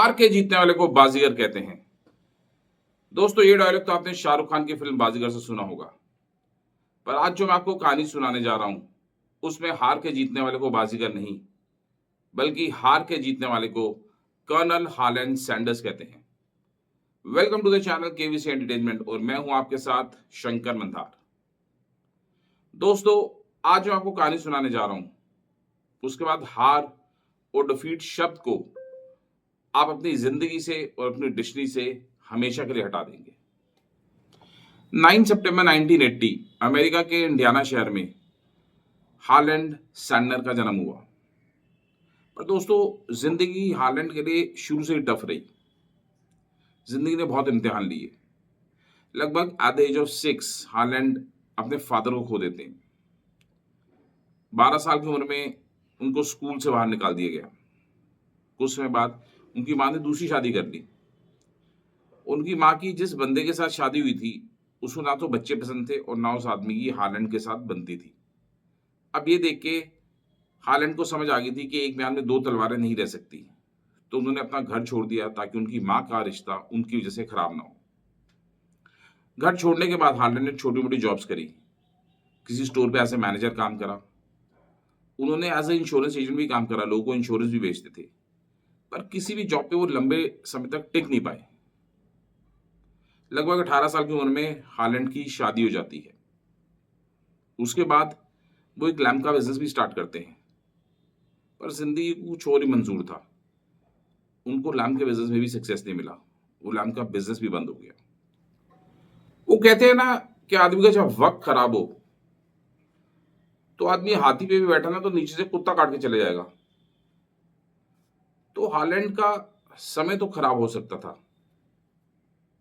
हार के जीतने वाले को बाजीगर कहते हैं। दोस्तों, ये डायलॉग तो आपने शाहरुख खान की फिल्म बाजीगर से सुना होगा। पर आज जो मैं आपको कहानी सुनाने जा रहा हूं, उसमें हार के जीतने वाले को बाजीगर नहीं, बल्कि हार के जीतने वाले को कर्नल हालैंड सैंडर्स कहते हैं। Welcome to the channel KVC entertainment और मैं हूं आपके साथ शंकर मंधार। दोस्तों, आज मैं आपको कहानी सुनाने जा रहा हूं, उसके बाद हार और डिफीट शब्द को आप अपनी जिंदगी से और अपनी डिक्शनरी से हमेशा के लिए हटा देंगे। 9 सितंबर 1980 अमेरिका के इंडियाना शहर में हालैंड सैंडर का जन्म हुआ। पर दोस्तों, जिंदगी हालैंड के लिए शुरू से ही टफ रही। जिंदगी ने बहुत इम्तिहान लिए। लगभग at the age of 6 Harland अपने फादर को खो देते हैं। 12 साल की उम्र में उनको स्कूल से बाहर निकाल दिया गया। कुछ समय बाद उनकी मां ने दूसरी शादी कर ली। उनकी मां की जिस बंदे के साथ शादी हुई थी, उसको ना तो बच्चे पसंद थे और ना उस आदमी की हालैंड के साथ बनती थी। अब ये देख के हालैंड को समझ आ गई थी कि एक म्यान में दो तलवारें नहीं रह सकती। तो उन्होंने अपना घर छोड़ दिया ताकि उनकी मां का रिश्ता उनकी वजह से खराब ना हो। घर छोड़ने के बाद हालैंड ने छोटी मोटी जॉब्स करी। किसी स्टोर पे एज ए मैनेजर काम करा। उन्होंने एज ए इंश्योरेंस एजेंट भी काम करा, लोगों को इंश्योरेंस भी बेचते थे। पर किसी भी जॉब पे वो लंबे समय तक टिक नहीं पाए। लगभग 18 साल की उम्र में हालैंड की शादी हो जाती है। उसके बाद वो एक लैम्प का बिजनेस भी स्टार्ट करते हैं। पर जिंदगी को कुछ और ही मंजूर था। उनको लैम्प के बिजनेस में भी सक्सेस नहीं मिला। वो लैम्प का बिजनेस भी बंद हो गया। वो कहते हैं ना कि आदमी का जब वक्त खराब हो तो आदमी हाथी पे भी बैठा ना तो नीचे से कुत्ता काट के चले जाएगा। तो हालैंड का समय तो खराब हो सकता था,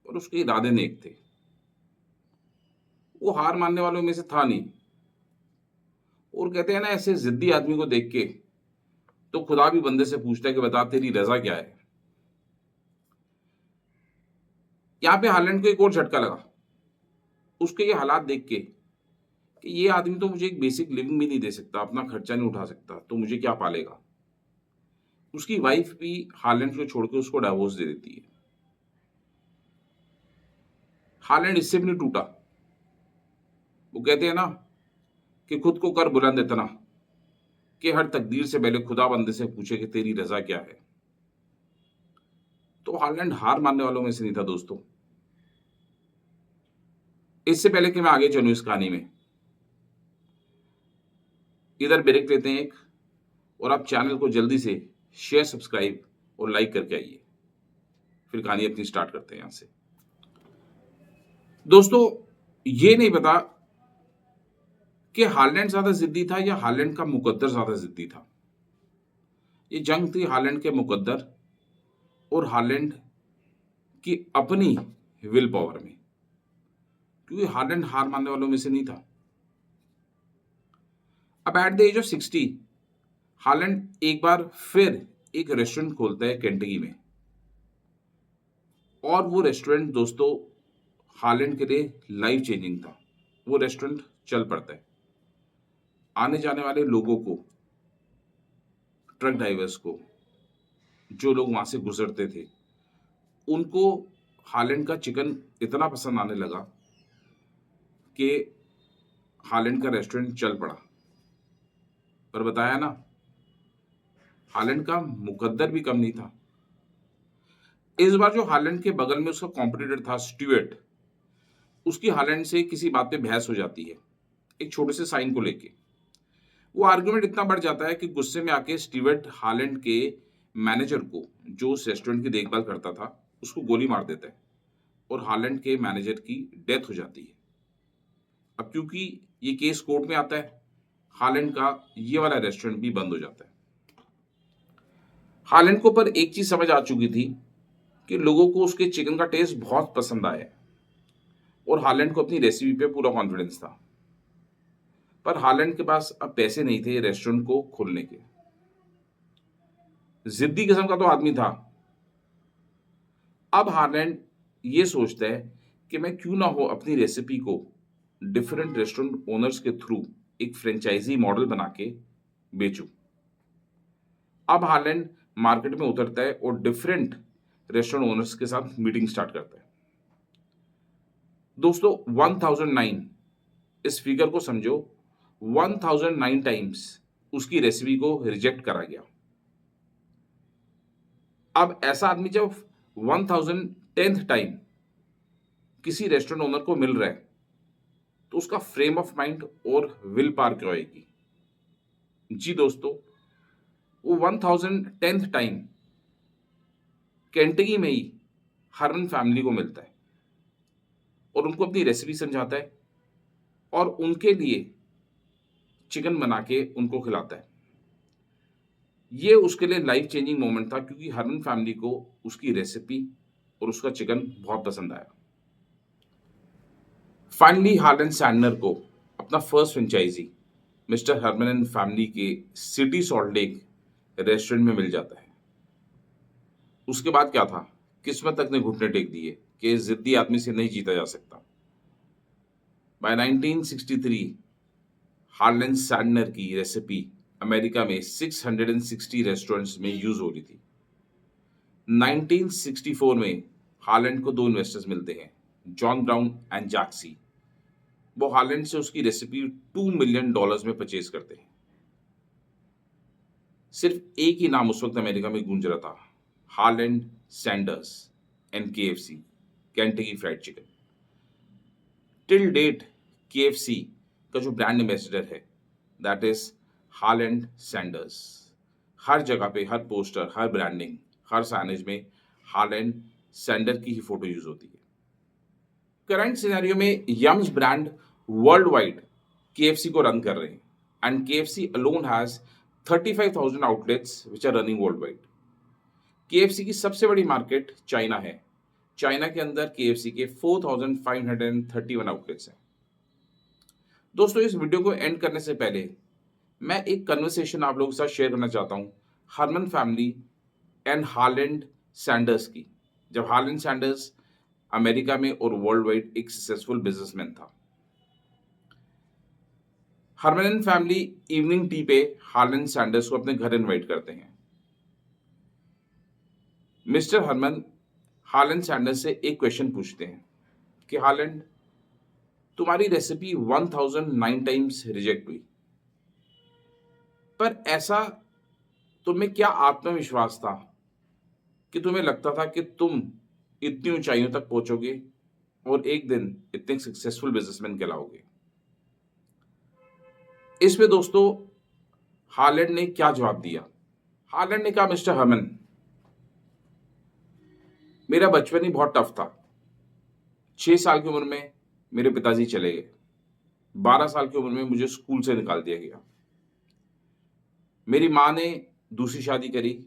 पर उसके इरादे नेक थे। वो हार मानने वालों में से था नहीं। और कहते हैं ना, ऐसे जिद्दी आदमी को देख के तो खुदा भी बंदे से पूछता है कि बता तेरी रजा क्या है। यहाँ पे हालैंड को एक और झटका लगा उसके ये हालात देख के कि ये आदमी तो मुझे एक बेसिक लिविंग भी नहीं दे सकता, अपना खर्चा नहीं उठा सकता, तो मुझे क्या पालेगा। उसकी वाइफ भी हालैंड को छोड़ के उसको डाइवोर्स दे देती है। हालैंड इससे भी नहीं टूटा। वो कहते हैं ना कि खुद को कर बुलंद इतना कि हर तकदीर से पहले खुदा बंदे से पूछे कि तेरी रजा क्या है। तो हालैंड हार मानने वालों में से नहीं था दोस्तों। इससे पहले कि मैं आगे चलूं इस कहानी में, इधर ब्रेक लेते हैं एक, और आप चैनल को जल्दी से शेयर, सब्सक्राइब और लाइक करके आइए। फिर कहानी अपनी स्टार्ट करते हैं यहां से। दोस्तों, ये नहीं पता कि हालैंड ज्यादा जिद्दी था या हालैंड का मुकद्दर ज्यादा जिद्दी था। ये जंग थी हालैंड के मुकद्दर और हालैंड की अपनी विल पावर में, क्योंकि हालैंड हार मानने वालों में से नहीं था। अब at the age of 60 Harland एक बार फिर एक रेस्टोरेंट खोलता है केंटकी में। और वो रेस्टोरेंट दोस्तों हालैंड के लिए लाइफ चेंजिंग था। वो रेस्टोरेंट चल पड़ता है। आने जाने वाले लोगों को, ट्रक ड्राइवर्स को, जो लोग वहां से गुजरते थे, उनको हालैंड का चिकन इतना पसंद आने लगा कि हालैंड का रेस्टोरेंट चल पड़ा। पर बताया ना, हालैंड का मुकद्दर भी कम नहीं था। इस बार जो हालैंड के बगल में उसका कॉम्पिटिटर था स्टीवर्ट, उसकी हालैंड से किसी बात पे बहस हो जाती है, एक छोटे से साइन को लेके। वो आर्गुमेंट इतना बढ़ जाता है कि गुस्से में आके स्टीवर्ट हालैंड के मैनेजर को, जो उस रेस्टोरेंट की देखभाल करता था, उसको गोली मार देता है और हालैंड के मैनेजर की डेथ हो जाती है। अब क्योंकि ये केस कोर्ट में आता है, हालैंड का ये वाला रेस्टोरेंट भी बंद हो जाता है। हालैंड को पर एक चीज समझ आ चुकी थी कि लोगों को उसके चिकन का टेस्ट बहुत पसंद आया और हालैंड को अपनी रेसिपी पे पूरा कॉन्फिडेंस था। पर हालैंड के पास अब पैसे नहीं थे रेस्टोरेंट को खोलने के। जिद्दी किस्म का तो आदमी था। अब हालैंड ये सोचता है कि मैं क्यों ना हो अपनी रेसिपी को डिफरेंट रेस्टोरेंट ओनर्स के थ्रू एक फ्रेंचाइजी मॉडल बना के बेचूं। अब हालैंड मार्केट में उतरता है और डिफरेंट रेस्टोरेंट ओनर्स के साथ मीटिंग स्टार्ट करता है। दोस्तों 1009 इस फिगर को समझो, 1009 टाइम्स उसकी रेसिपी को रिजेक्ट करा गया। अब ऐसा आदमी जब 1010th टाइम किसी रेस्टोरेंट ओनर को मिल रहा है तो उसका फ्रेम ऑफ माइंड और विल पावर क्या होगी? जी दोस्तों, वो 1010th टाइम केंटकी में ही हरमन फैमिली को मिलता है और उनको अपनी रेसिपी समझाता है और उनके लिए चिकन बना के उनको खिलाता है। ये उसके लिए लाइफ चेंजिंग मोमेंट था, क्योंकि हरमन फैमिली को उसकी रेसिपी और उसका चिकन बहुत पसंद आया। फाइनली हार्लन सैंडलर को अपना first franchise mister Harman and family के सिटी सॉल्ट लेक रेस्टोरेंट में मिल जाता है। उसके बाद क्या था, किस्मत तक ने घुटने टेक दिए कि जिद्दी आदमी से नहीं जीता जा सकता। बाय 1963 हार्लन सैंडलर की रेसिपी अमेरिका में 660 रेस्टोरेंट्स में यूज हो रही थी। 1964 में हार्लैंड को दो इन्वेस्टर्स मिलते हैं, जॉन ब्राउन एंड जैक्सी। वो हार्लैंड से उसकी रेसिपी $2 मिलियन में परचेज करते हैं। सिर्फ एक ही नाम उस वक्त अमेरिका में गूंज रहा था, Harland Sanders and KFC, Kentucky fried chicken. Till date KFC का जो ब्रांड एम्बेसडर है दैट इज हार्लैंड सैंडर्स। हर जगह पे, हर पोस्टर, हर ब्रांडिंग, हर साइनेज में हार्लैंड सैंडर की ही फोटो यूज होती है। करंट सिनेरियो में Yum's brand world wide KFC को रन कर रहे हैं and KFC alone has 35,000 outlets which are running world wide. KFC की सबसे बड़ी मार्केट चाइना है। चाइना के अंदर KFC के 4,531 आउटलेट्स हैं। दोस्तों, इस वीडियो को एंड करने से पहले मैं एक कन्वर्सेशन आप लोगों के साथ शेयर करना चाहता हूं Harman family and Harland Sanders की, जब हार्लैंड सैंडर्स अमेरिका में और वर्ल्ड वाइड एक सक्सेसफुल बिजनेसमैन था। Harman and family evening tea पे हार्लैंड सैंडर्स को अपने घर इनवाइट करते हैं। मिस्टर हरमन हार्लैंड सैंडर्स से एक क्वेश्चन पूछते हैं कि हार्लैंड, तुम्हारी रेसिपी 1009 टाइम्स रिजेक्ट हुई, पर ऐसा तुम्हें क्या आत्मविश्वास था कि तुम्हें लगता था कि तुम इतनी ऊंचाइयों तक पहुंचोगे और एक दिन इतने सक्सेसफुल बिजनेसमैन कहलाओगे? इस पे दोस्तों हार्लैंड ने क्या जवाब दिया? हार्लैंड ने कहा, मिस्टर हरमन, मेरा बचपन ही बहुत टफ था। 6 साल की उम्र में मेरे पिताजी चले गए। 12 साल की उम्र में मुझे स्कूल से निकाल दिया गया। मेरी माँ ने दूसरी शादी करी,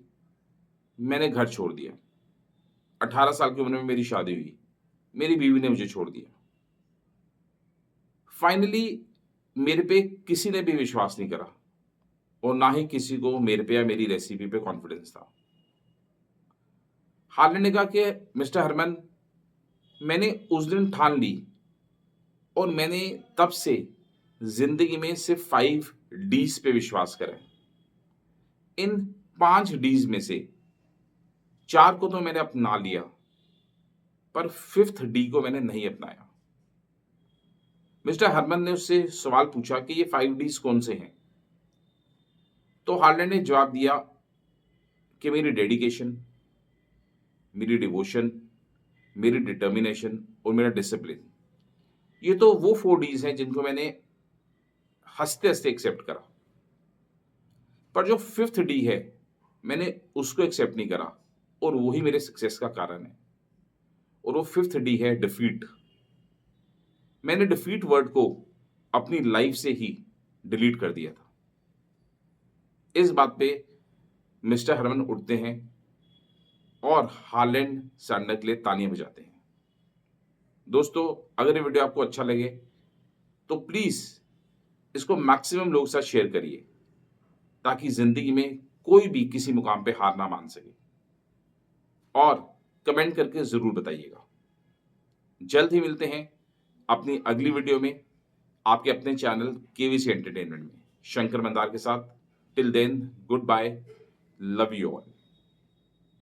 मैंने घर छोड़ दिया। 18 साल की उम्र में मेरी शादी हुई, मेरी बीवी ने मुझे छोड़ दिया। फाइनली मेरे पे किसी ने भी विश्वास नहीं करा और ना ही किसी को मेरे पे या मेरी रेसिपी पे कॉन्फिडेंस था। हार्लैंड ने कहा कि मिस्टर हरमन, मैंने उस दिन ठान ली और मैंने तब से जिंदगी में सिर्फ 5 Ds पे विश्वास करा है। इन 5 Ds में से 4 को तो मैंने अपना लिया, पर 5th D को मैंने नहीं अपनाया। मिस्टर हरमन ने उससे सवाल पूछा कि ये 5 Ds कौन से हैं? तो हार्लैंड ने जवाब दिया कि मेरी डेडिकेशन, मेरी डिवोशन, मेरी डिटर्मिनेशन और मेरा डिसिप्लिन। ये तो वो 4 Ds हैं जिनको मैंने हंसते हंसते एक्सेप्ट करा, पर जो 5th D है मैंने उसको एक्सेप्ट नहीं करा और वही मेरे सक्सेस का कारण है। और वो 5th D है डिफीट। मैंने डिफीट वर्ड को अपनी लाइफ से ही डिलीट कर दिया था। इस बात पे मिस्टर हरमन उठते हैं और हार्लैंड सैंडर के लिए तालियां बजाते हैं। दोस्तों, अगर ये वीडियो आपको अच्छा लगे तो प्लीज इसको मैक्सिमम लोगों के साथ शेयर करिए, ताकि जिंदगी में कोई भी किसी मुकाम पे हार ना मान सके। और कमेंट करके जरूर बताइएगा। जल्द ही मिलते हैं अपनी अगली वीडियो में आपके अपने चैनल KVC एंटरटेनमेंट में शंकर मंदार के साथ। Till then, good bye, love you all.